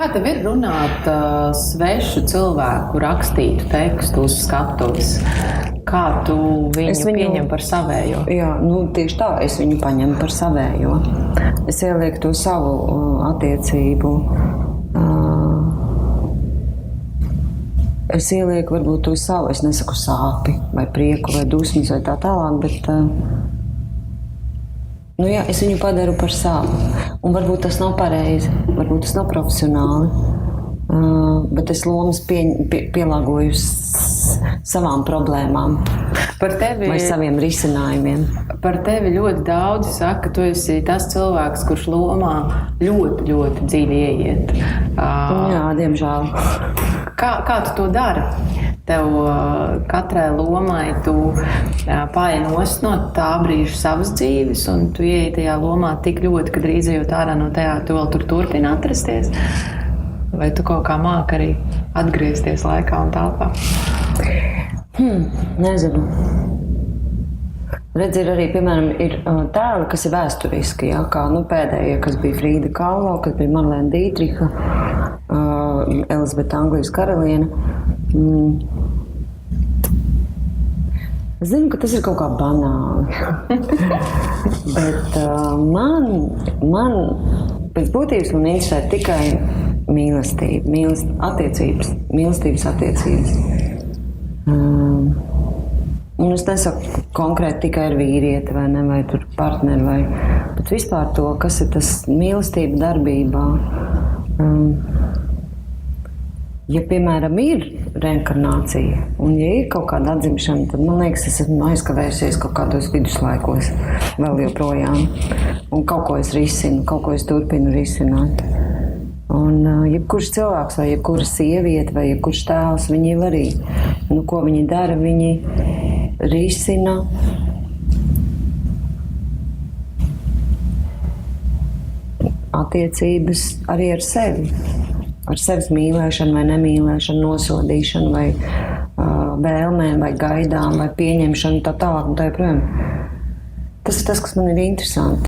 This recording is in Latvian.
Kā tev ir runāt svešu cilvēku rakstītu tekstu uz skatuves? Kā tu viņu pieņem par savējo? Jā, tieši tā, es viņu paņemu par savējo. Es ielieku to savu attiecību. Es ielieku varbūt to savu, es nesaku sāpi vai prieku vai dusmas vai tā tālāk, bet es viņu padaru par savu. Un varbūt tas nav pareizi, varbūt tas nav profesionāli, bet es lomas pielāgoju savām problēmām vai saviem risinājumiem. Par tevi ļoti daudzi saka, ka tu esi tas cilvēks, kurš lomā ļoti, ļoti dziļi ieiet. Jā, diemžēl. Kā tu to dari? Tev katrai lomai tu paej nost no tā brīža savas dzīves, un tu ieej tajā lomā tik ļoti, ka drīz ejot ārā no tajā, tu vēl tur turpini atrasties? Vai tu kaut kā māki arī atgriezties laikā un telpā? Nezinu. Redz, ir arī, piemēram, ir tēli, kas ir vēsturiski, jā, kā pēdējie, kas bija Frīda Kahlo, kas bija Marlēna Dītriha, Elizabete Anglijas karaliene. Es zinu, ka tas ir kaut kā banāli, bet man pēc būtības man interesē tikai mīlestība, mīlestības attiecības. Un es nesaku konkrēti tikai ar vīrieti vai ne, vai tur partneri, bet vispār to, kas ir tas mīlestība darbībā. Ja, piemēram, ir reinkarnācija un ja ir kaut kāda atzimšana, tad man liekas, es esmu aizkavējusies kaut kādos viduslaikos vēl joprojām. Un kaut ko es risinu, kaut ko es turpinu risināt. Un jebkurš cilvēks vai jebkura sieviete vai jebkurš tēls, viņi arī, ko viņi dara, viņi risina attiecības arī ar sevi. Ar sevis mīlēšanu vai nemīlēšanu, nosodīšanu vai vēlmēm vai gaidām vai pieņemšanu tā tālāk un tā joprojām. Tas ir tas, kas man ir interesanti.